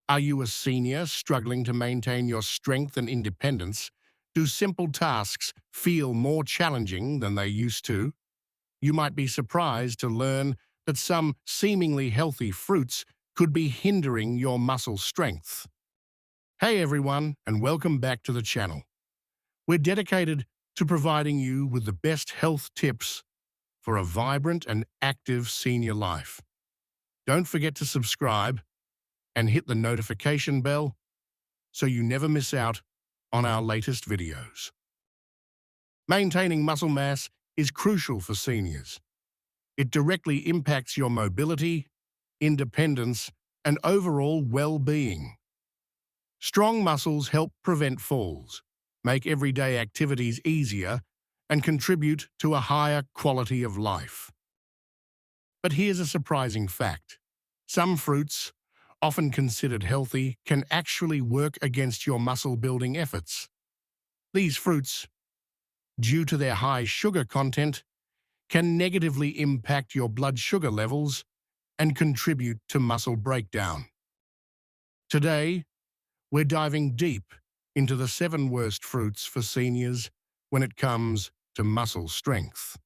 Are you a senior struggling to maintain your strength and independence? Do simple tasks feel more challenging than they used to? You might be surprised to learn that some seemingly healthy fruits could be hindering your muscle strength. Hey everyone, and welcome back to the channel. We're dedicated to providing you with the best health tips for a vibrant and active senior life. Don't forget to subscribe and hit the notification bell so you never miss out on our latest videos. Maintaining muscle mass is crucial for seniors. It directly impacts your mobility, independence, and overall well-being. Strong muscles help prevent falls, make everyday activities easier, and contribute to a higher quality of life. But here's a surprising fact. Some fruits, often considered healthy, can actually work against your muscle-building efforts. These fruits, due to their high sugar content, can negatively impact your blood sugar levels and contribute to muscle breakdown. Today, we're diving deep into the 7 worst fruits for seniors when it comes to muscle strength.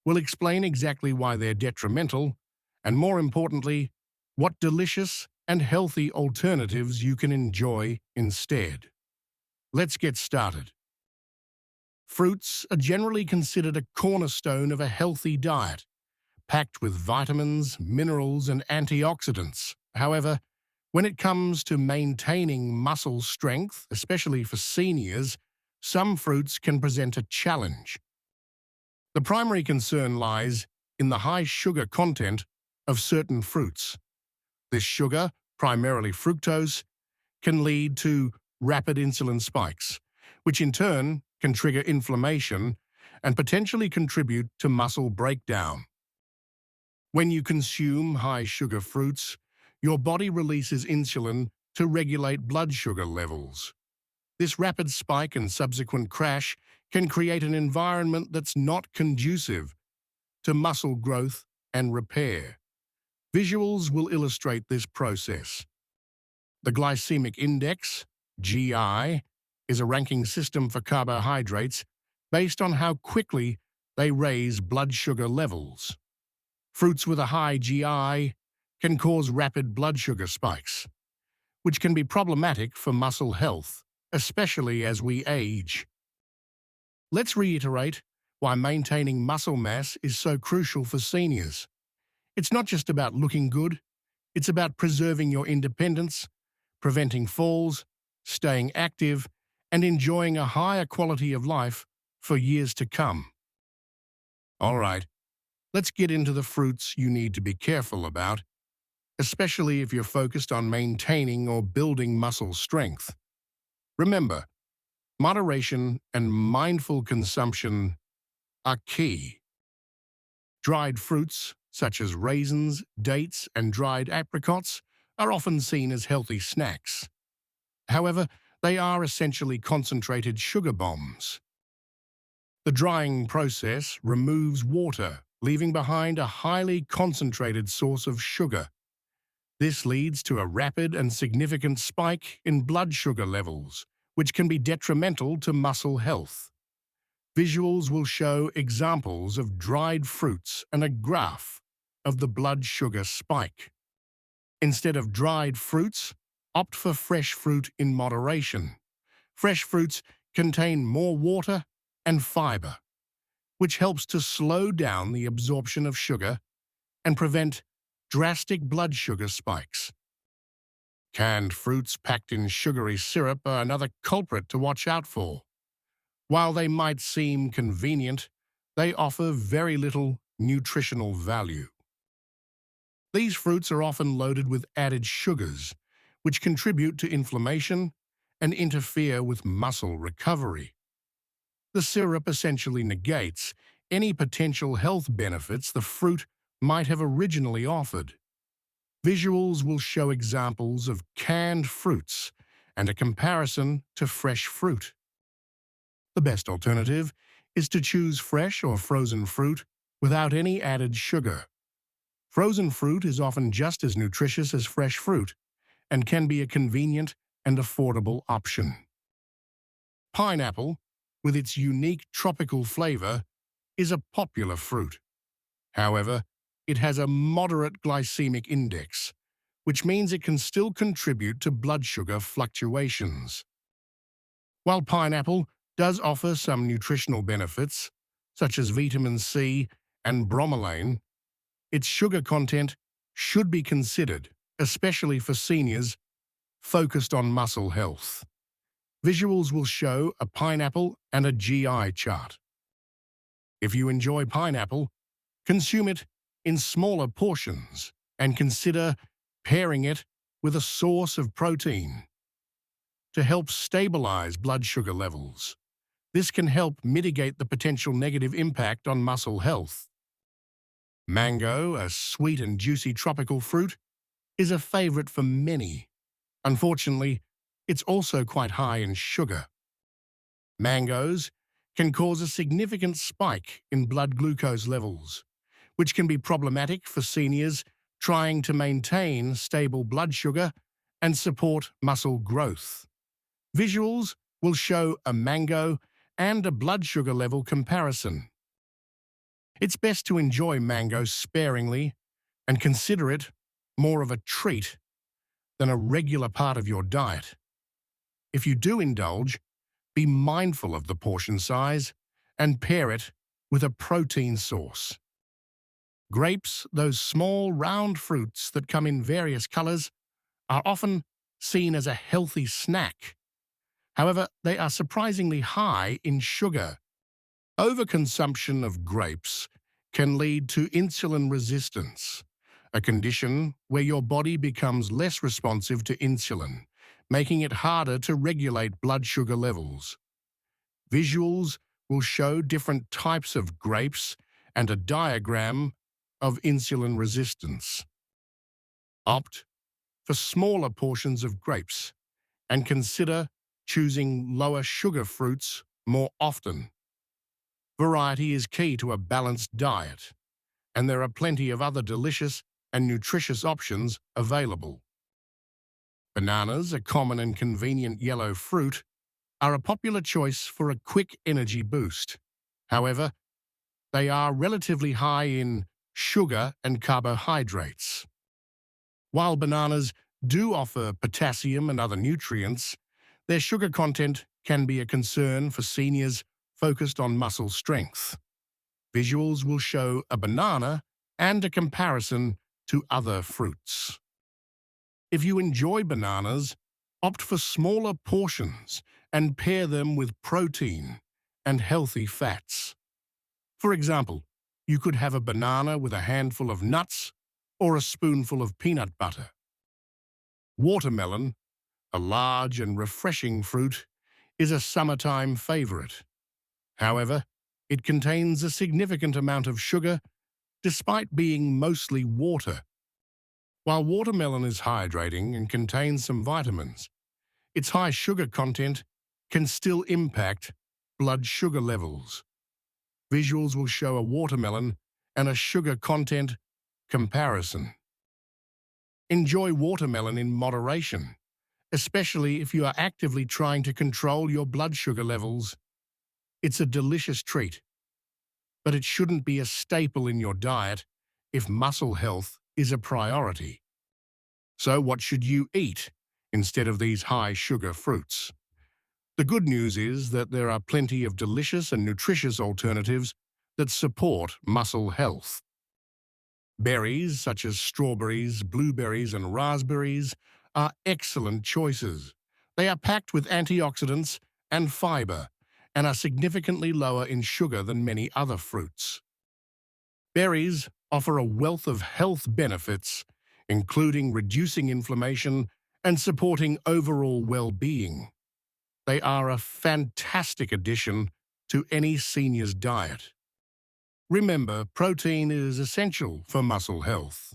We'll explain exactly why they're detrimental and, more importantly, what delicious and healthy alternatives you can enjoy instead. Let's get started. Fruits are generally considered a cornerstone of a healthy diet, packed with vitamins, minerals, and antioxidants. However, when it comes to maintaining muscle strength, especially for seniors, some fruits can present a challenge. The primary concern lies in the high sugar content of certain fruits. This sugar, primarily fructose, can lead to rapid insulin spikes, which in turn can trigger inflammation and potentially contribute to muscle breakdown. When you consume high-sugar fruits, your body releases insulin to regulate blood sugar levels. This rapid spike and subsequent crash can create an environment that's not conducive to muscle growth and repair. Visuals will illustrate this process. The glycemic index, GI, is a ranking system for carbohydrates based on how quickly they raise blood sugar levels. Fruits with a high GI can cause rapid blood sugar spikes, which can be problematic for muscle health, especially as we age. Let's reiterate why maintaining muscle mass is so crucial for seniors. It's not just about looking good, it's about preserving your independence, preventing falls, staying active, and enjoying a higher quality of life for years to come. All right, let's get into the fruits you need to be careful about, especially if you're focused on maintaining or building muscle strength. Remember, moderation and mindful consumption are key. Dried fruits, such as raisins, dates, and dried apricots, are often seen as healthy snacks. However, they are essentially concentrated sugar bombs. The drying process removes water, leaving behind a highly concentrated source of sugar. This leads to a rapid and significant spike in blood sugar levels, which can be detrimental to muscle health. Visuals will show examples of dried fruits and a graph of the blood sugar spike. Instead of dried fruits, opt for fresh fruit in moderation. Fresh fruits contain more water and fiber, which helps to slow down the absorption of sugar and prevent drastic blood sugar spikes. Canned fruits packed in sugary syrup are another culprit to watch out for. While they might seem convenient, they offer very little nutritional value. These fruits are often loaded with added sugars, which contribute to inflammation and interfere with muscle recovery. The syrup essentially negates any potential health benefits the fruit might have originally offered. Visuals will show examples of canned fruits and a comparison to fresh fruit. The best alternative is to choose fresh or frozen fruit without any added sugar. Frozen fruit is often just as nutritious as fresh fruit, and can be a convenient and affordable option. Pineapple, with its unique tropical flavor, is a popular fruit. However, it has a moderate glycemic index, which means it can still contribute to blood sugar fluctuations. While pineapple does offer some nutritional benefits, such as vitamin C and bromelain, its sugar content should be considered, especially for seniors focused on muscle health. Visuals will show a pineapple and a GI chart. If you enjoy pineapple, consume it in smaller portions and consider pairing it with a source of protein to help stabilize blood sugar levels. This can help mitigate the potential negative impact on muscle health. Mango, a sweet and juicy tropical fruit, is a favorite for many. Unfortunately, it's also quite high in sugar. Mangoes can cause a significant spike in blood glucose levels, which can be problematic for seniors trying to maintain stable blood sugar and support muscle growth. Visuals will show a mango and a blood sugar level comparison. It's best to enjoy mango sparingly and consider it more of a treat than a regular part of your diet. If you do indulge, be mindful of the portion size and pair it with a protein source. Grapes, those small round fruits that come in various colors, are often seen as a healthy snack. However, they are surprisingly high in sugar. Overconsumption of grapes can lead to insulin resistance, a condition where your body becomes less responsive to insulin, making it harder to regulate blood sugar levels. Visuals will show different types of grapes and a diagram of insulin resistance. Opt for smaller portions of grapes and consider choosing lower sugar fruits more often. Variety is key to a balanced diet, and there are plenty of other delicious and nutritious options available. Bananas, a common and convenient yellow fruit, are a popular choice for a quick energy boost. However, they are relatively high in sugar and carbohydrates. While bananas do offer potassium and other nutrients, their sugar content can be a concern for seniors focused on muscle strength. Visuals will show a banana and a comparison to other fruits. If you enjoy bananas, opt for smaller portions and pair them with protein and healthy fats. For example, you could have a banana with a handful of nuts or a spoonful of peanut butter. Watermelon, a large and refreshing fruit, is a summertime favorite. However, it contains a significant amount of sugar despite being mostly water. While watermelon is hydrating and contains some vitamins, its high sugar content can still impact blood sugar levels. Visuals will show a watermelon and a sugar content comparison. Enjoy watermelon in moderation, especially if you are actively trying to control your blood sugar levels. It's a delicious treat, but it shouldn't be a staple in your diet if muscle health is a priority. So what should you eat instead of these high-sugar fruits? The good news is that there are plenty of delicious and nutritious alternatives that support muscle health. Berries such as strawberries, blueberries, and raspberries are excellent choices. They are packed with antioxidants and fiber and are significantly lower in sugar than many other fruits. Berries offer a wealth of health benefits, including reducing inflammation and supporting overall well-being. They are a fantastic addition to any senior's diet. Remember, protein is essential for muscle health.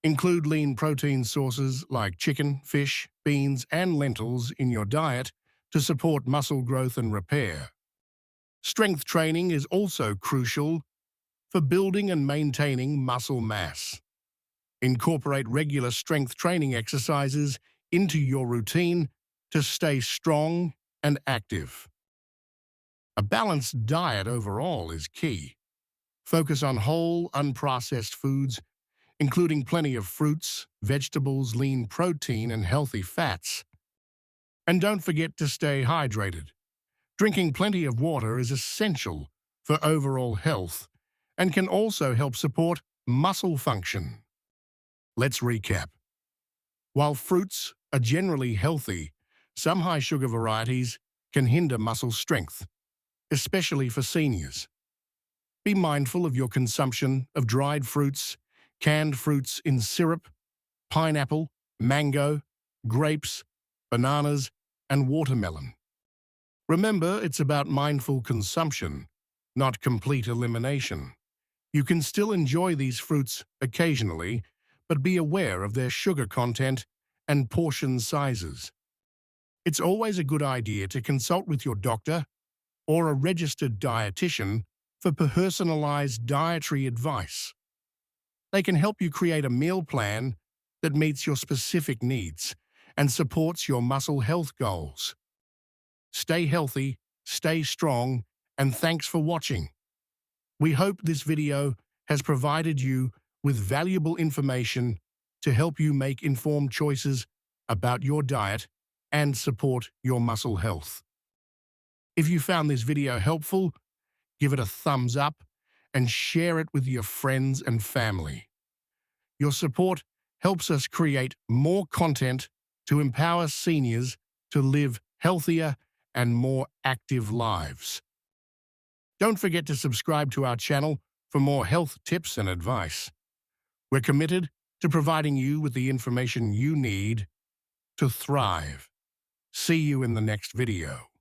Include lean protein sources like chicken, fish, beans, and lentils in your diet to support muscle growth and repair. Strength training is also crucial for building and maintaining muscle mass. Incorporate regular strength training exercises into your routine to stay strong and active. A balanced diet overall is key. Focus on whole, unprocessed foods, including plenty of fruits, vegetables, lean protein, and healthy fats. And don't forget to stay hydrated. Drinking plenty of water is essential for overall health and can also help support muscle function. Let's recap. While fruits are generally healthy, some high-sugar varieties can hinder muscle strength, especially for seniors. Be mindful of your consumption of dried fruits, canned fruits in syrup, pineapple, mango, grapes, bananas, and watermelon. Remember, it's about mindful consumption, not complete elimination. You can still enjoy these fruits occasionally, but be aware of their sugar content and portion sizes. It's always a good idea to consult with your doctor or a registered dietitian for personalized dietary advice. They can help you create a meal plan that meets your specific needs and supports your muscle health goals. Stay healthy, stay strong, and thanks for watching. We hope this video has provided you with valuable information to help you make informed choices about your diet and support your muscle health. If you found this video helpful, give it a thumbs up and share it with your friends and family. Your support helps us create more content to empower seniors to live healthier and more active lives. Don't forget to subscribe to our channel for more health tips and advice. We're committed to providing you with the information you need to thrive. See you in the next video.